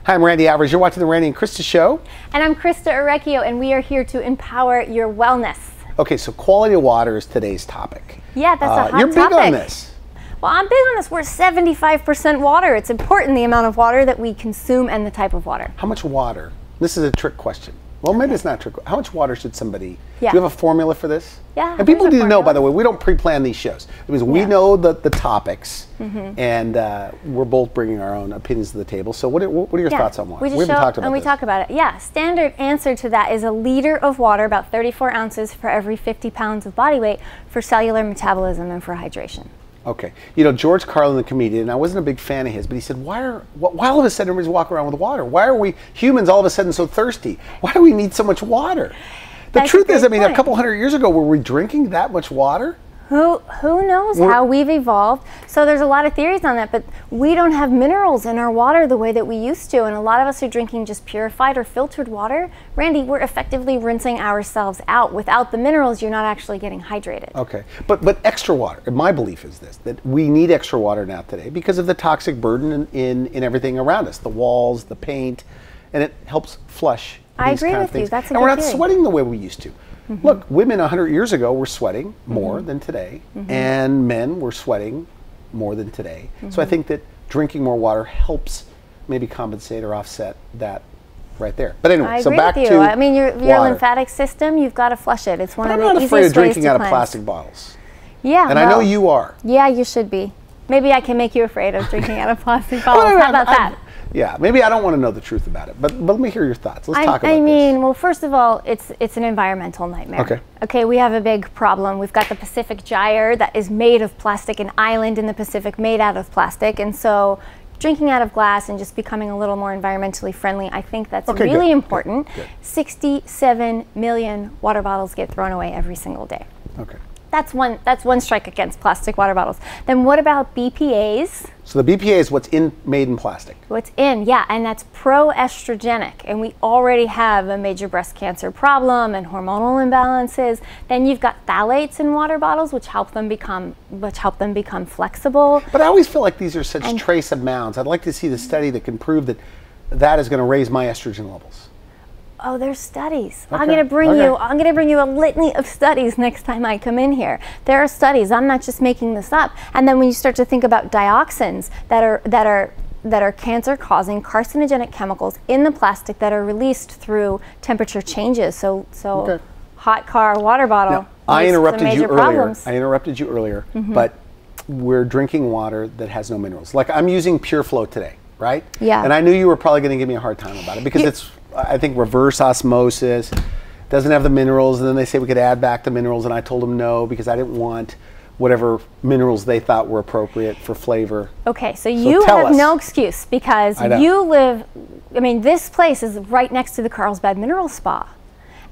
Hi, I'm Randy Alvarez. You're watching the Randy and Christa show. And I'm Christa Orecchio, and we are here to empower your wellness. Okay, so quality of water is today's topic. Yeah, that's a hot topic. You're big on this. Well, I'm big on this. We're 75% water. It's important the amount of water that we consume and the type of water. How much water? This is a trick question. Well, maybe it's not a trick. How much water should somebody? Yeah. Do you have a formula for this? Yeah. And people need to know, by the way, we don't pre-plan these shows. Because we know the topics, and we're both bringing our own opinions to the table. So what are your thoughts on water? We haven't talked about this. We talk about it. Yeah, standard answer to that is a liter of water, about 34 ounces for every 50 pounds of body weight for cellular metabolism and for hydration. Okay. You know, George Carlin, the comedian, I wasn't a big fan of his, but he said, why all of a sudden everybody's walking around with water? Why are we humans all of a sudden so thirsty? Why do we need so much water? The truth is, I mean, a couple hundred years ago, were we drinking that much water? Who knows how we've evolved? So there's a lot of theories on that, but we don't have minerals in our water the way that we used to, and a lot of us are drinking just purified or filtered water. Randy, we're effectively rinsing ourselves out. Without the minerals, you're not actually getting hydrated. Okay, but extra water, and my belief is this, that we need extra water now today because of the toxic burden in everything around us, the walls, the paint, and it helps flush I these agree kind with of things. you. That's a and good we're not theory. sweating the way we used to. Look, women 100 years ago were sweating more than today, and men were sweating more than today. So I think that drinking more water helps maybe compensate or offset that right there. But anyway, so back to I mean, your lymphatic system, you've got to flush it. It's one of the easiest ways to I'm not afraid of drinking out of cleanse. plastic bottles. Yeah, and I know you are. Yeah, you should be. Maybe I can make you afraid of drinking out of plastic bottles. How about that? Yeah, maybe I don't want to know the truth about it, but let me hear your thoughts. Let's talk about this. I mean, well, first of all, it's an environmental nightmare. Okay. Okay, we have a big problem. We've got the Pacific Gyre that is made of plastic, an island in the Pacific made out of plastic, and so drinking out of glass and just becoming a little more environmentally friendly, I think that's really important. Good. 67 million water bottles get thrown away every single day. Okay. That's one strike against plastic water bottles. Then what about BPAs? So the BPA is what's made in plastic. What's in, yeah, and that's pro-estrogenic, and we already have a major breast cancer problem and hormonal imbalances. Then you've got phthalates in water bottles, which help them become flexible. But I always feel like these are such trace amounts. I'd like to see the study that can prove that that is going to raise my estrogen levels. Oh, there's studies. Okay. I'm going to bring you a litany of studies next time I come in here. There are studies. I'm not just making this up. And then when you start to think about dioxins that are cancer-causing, carcinogenic chemicals in the plastic that are released through temperature changes. So hot car water bottle. Now, I interrupted you earlier. Mm-hmm. But we're drinking water that has no minerals. Like I'm using Pure Flow today, right? Yeah. And I knew you were probably going to give me a hard time about it because it's, I think, reverse osmosis, doesn't have the minerals, and then they say we could add back the minerals, and I told them no because I didn't want whatever minerals they thought were appropriate for flavor. Okay, so you have no excuse because you live, I mean, this place is right next to the Carlsbad Mineral Spa.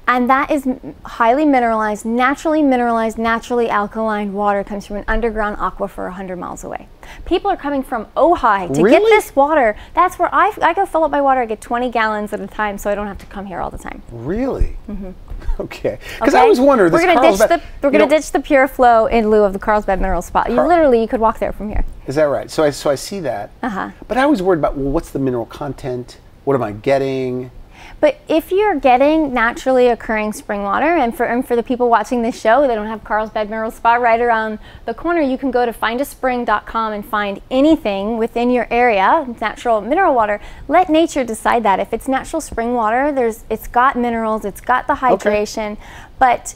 And that is highly mineralized, naturally alkaline water. Comes from an underground aquifer 100 miles away. People are coming from Ojai to get this water. That's where I go fill up my water. I get 20 gallons at a time, so I don't have to come here all the time. Really? Okay. Because I always wondered. We're gonna ditch the Pure Flow in lieu of the Carlsbad Mineral Spa. You could walk there from here. Is that right? So I see that. But I was worried about, well, what's the mineral content? What am I getting? But if you're getting naturally occurring spring water, and for the people watching this show, they don't have Carlsbad Mineral Spa right around the corner, you can go to findaspring.com and find anything within your area, natural mineral water. Let nature decide that. If it's natural spring water, it's got minerals, it's got the hydration. But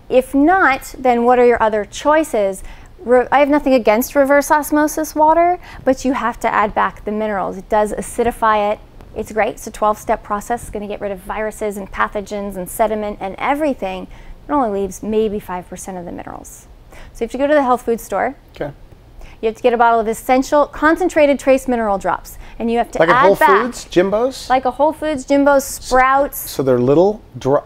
if not, then what are your other choices? I have nothing against reverse osmosis water, but you have to add back the minerals. It does acidify it. It's great. It's a 12-step process. It's going to get rid of viruses and pathogens and sediment and everything. It only leaves maybe 5% of the minerals. So you have to go to the health food store. Okay. You have to get a bottle of essential concentrated trace mineral drops, and you have to add back. Like a Whole Foods, Jimbo's? Like a Whole Foods, Jimbo's, Sprouts. So they're little,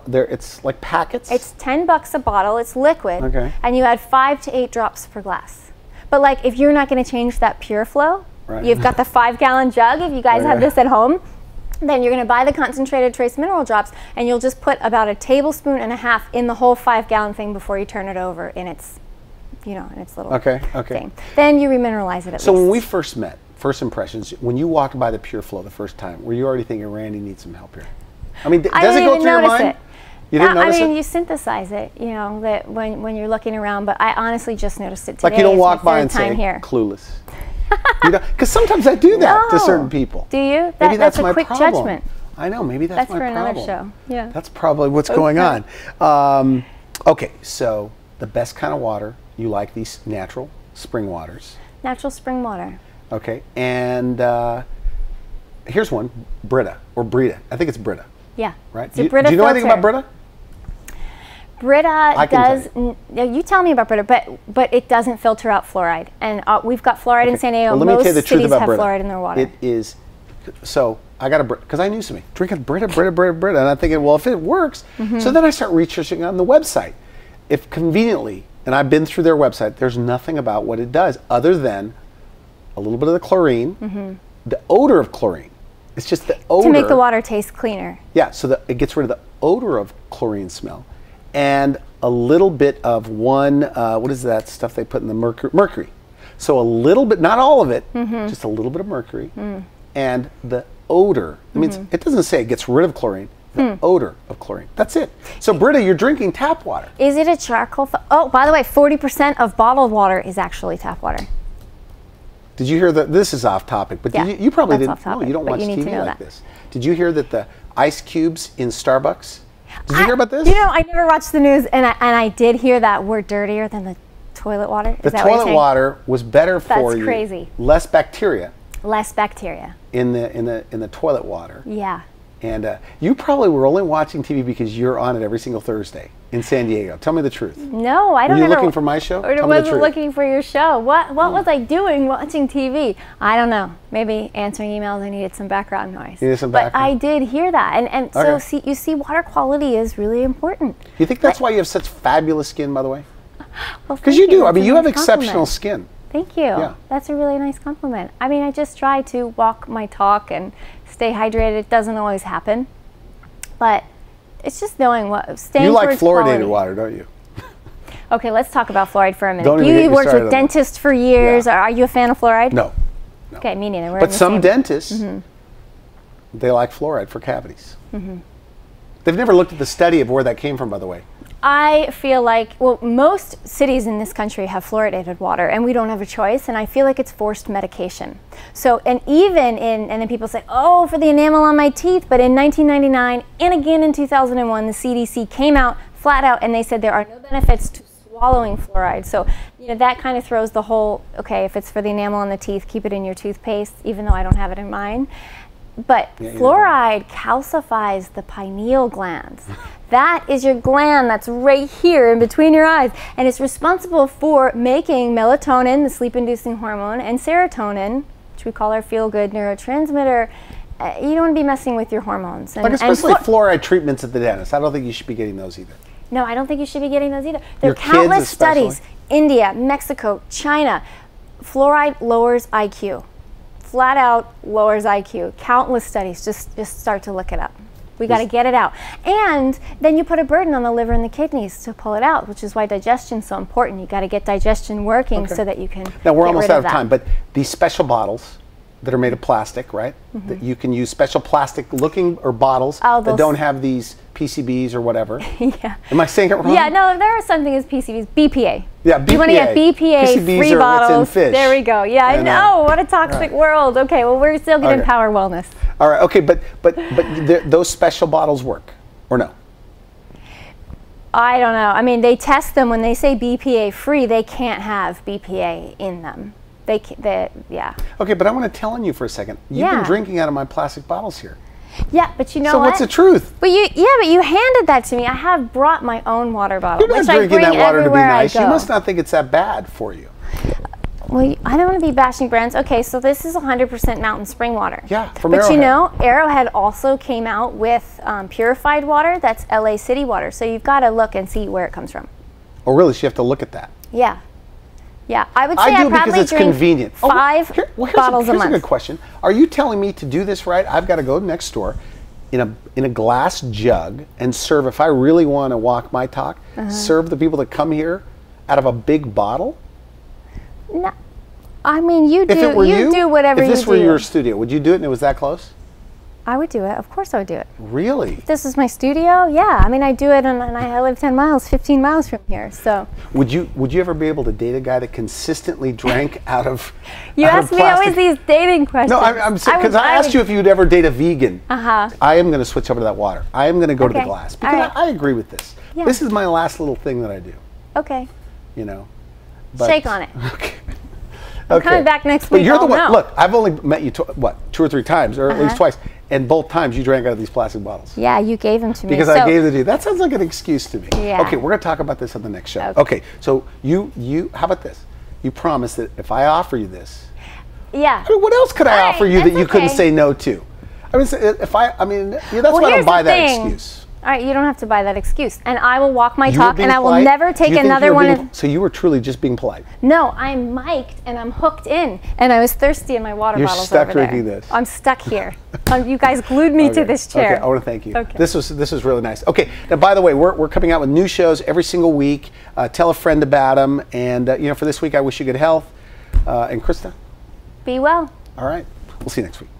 it's like packets? It's $10 a bottle. It's liquid. Okay. And you add 5 to 8 drops per glass. But like, if you're not going to change that Pure Flow, you've got the 5-gallon jug. If you guys have this at home, then you're going to buy the concentrated trace mineral drops, and you'll just put about 1.5 tablespoons in the whole 5-gallon thing before you turn it over in its, in its little thing. Then you remineralize it at least. So when we first met first impressions, when you walked by the Pure Flow the first time, were you already thinking, Randy needs some help here? I mean, does it go through your mind? You didn't notice it? I mean, you synthesize it, you know, that when you're looking around, but I honestly just noticed it today. Like you don't walk by and say, clueless. Because sometimes I do that to certain people. Do you? Maybe that's a my quick problem. judgment. I know, maybe that's my problem. That's for another show. Yeah. That's probably what's going on. Okay, so the best kind of water, you like these natural spring waters. Natural spring water. Okay, and here's one, Brita, or Brita. I think it's Brita. Yeah. Right? Do you know anything about Brita? Brita does. You tell me about Brita, but it doesn't filter out fluoride, and we've got fluoride in San Diego. Well, let me tell you the truth about Brita. Fluoride in their water. It is. So I got a Brita because I knew somebody drinking Brita, and I'm thinking, well, if it works, so then I start researching on the website. If conveniently, and I've been through their website, there's nothing about what it does other than a little bit of the chlorine, the odor of chlorine. It's just the odor. To make the water taste cleaner. Yeah, so that it gets rid of the odor of chlorine smell. And a little bit of what is that stuff they put in the mercury? So a little bit, not all of it, just a little bit of mercury. And the odor, it means it doesn't say it gets rid of chlorine, the odor of chlorine. That's it. So Brita, you're drinking tap water. Is it a charcoal? Oh, by the way, 40% of bottled water is actually tap water. Did you hear that? This is off topic, but you probably didn't. No, you don't watch TV like this. Did you hear that the ice cubes in Starbucks? Did you hear about this? You know, I never watched the news, and I did hear that we're dirtier than the toilet water. The toilet water was better for you. That's crazy. Less bacteria. Less bacteria. In the toilet water. Yeah. And you probably were only watching TV because you're on it every single Thursday in San Diego. Tell me the truth. No, I don't. Were you looking for my show? I wasn't looking for your show. What was I doing watching TV? I don't know. Maybe answering emails. I needed some background noise. You needed some background. But I did hear that, and so you see, water quality is really important. You think that's why you have such fabulous skin, by the way? Because you do. I mean, you have exceptional skin. Thank you. Yeah. That's a really nice compliment. I mean, I just try to walk my talk and stay hydrated. It doesn't always happen, but it's just knowing what staying. You like fluoridated water, don't you? Okay, let's talk about fluoride for a minute. You worked with dentists for years. Yeah. Are you a fan of fluoride? No. Okay, me neither. But some dentists, they like fluoride for cavities. They've never looked at the study of where that came from, by the way. I feel like, well, most cities in this country have fluoridated water, and we don't have a choice, and I feel like it's forced medication. So, and even and then people say, oh, for the enamel on my teeth, but in 1999 and again in 2001, the CDC came out flat out and they said there are no benefits to swallowing fluoride. So, you know, that kind of throws the whole, okay, if it's for the enamel on the teeth, keep it in your toothpaste, even though I don't have it in mine. But fluoride calcifies the pineal glands. That is your gland that's right here in between your eyes, and it's responsible for making melatonin, the sleep-inducing hormone, and serotonin, which we call our feel-good neurotransmitter. You don't want to be messing with your hormones. Like especially fluoride treatments at the dentist. I don't think you should be getting those either. No, I don't think you should be getting those either. There are countless studies. India, Mexico, China. Fluoride lowers IQ. Flat out lowers IQ. Countless studies. Just start to look it up. We got to get it out. And then you put a burden on the liver and the kidneys to pull it out, which is why digestion is so important. You got to get digestion working so that you can Now we're almost out of time, but these special bottles that are made of plastic, right? That you can use special plastic looking or bottles that don't have these PCBs or whatever. Yeah. Am I saying it wrong? Yeah, no, there are some things BCBs. BPA. Yeah, BPA. You want to get BPA free bottles. What's in fish. There we go. Yeah, I know. What a toxic world. Okay, well, we're still going to empower wellness. All right. Okay, but those special bottles work, or no? I don't know. I mean, they test them when they say BPA free. They can't have BPA in them. Yeah. Okay, but I want to tell on you for a second. You've been drinking out of my plastic bottles here. Yeah, but you know what? So what's the truth? But you handed that to me. I have brought my own water bottle. You're not drinking that water to be nice. You must not think it's that bad for you. Well, I don't want to be bashing brands. Okay, so this is 100% mountain spring water. Yeah, from Arrowhead. But you know, Arrowhead also came out with purified water. That's LA City water. So you've got to look and see where it comes from. Oh, really? So you have to look at that? Yeah. Yeah, I would say I do because it's convenient. 5 bottles a month. Here's a good question. Are you telling me to do this right? I've got to go next door in a glass jug and serve, if I really want to walk my talk, serve the people that come here out of a big bottle? No. I mean, you do. If it were you do whatever you do. If this were your studio, would you do it and it was that close? I would do it. Of course I would do it. Really? If this is my studio, yeah. I mean, I do it, and I live 10 miles, 15 miles from here, so. Would you ever be able to date a guy that consistently drank out of You out ask of me always plastic? these dating questions. No, I'm because I asked you if you'd ever date a vegan. Uh-huh. I am going to switch over to that water. I am going to go to the Okay. glass All because right. I agree with this. Yeah. This is my last little thing that I do. Okay. You know. Shake on it. Okay. I'm coming back next But week, you're the I'll one. know. Look, I've only met you 2 or 3 times, or at least twice, and both times you drank out of these plastic bottles. Yeah, you gave them to me. Because I gave them to you. That sounds like an excuse to me. Yeah. Okay, we're going to talk about this on the next show. Okay. Okay, so you how about this? You promise that if I offer you this, Yeah. I mean, what else could I All right, offer you that that's you couldn't okay. say no to? I mean, that's why I Well, don't here's buy the that thing. excuse. All right, you don't have to buy that excuse. And I will walk my You were talk, being and I will polite? never Do take you think another you were one. being- So you were truly just being polite. No, I'm mic'd, and I'm hooked in, and I was thirsty, and my water You're bottle's stuck over there. drinking this. I'm stuck here. You guys glued me to Okay. this chair. Okay, I want to thank you. Okay. This was really nice. Okay, now by the way, we're coming out with new shows every single week. Tell a friend about them, and for this week, I wish you good health. And Christa, Be well. all right, we'll see you next week.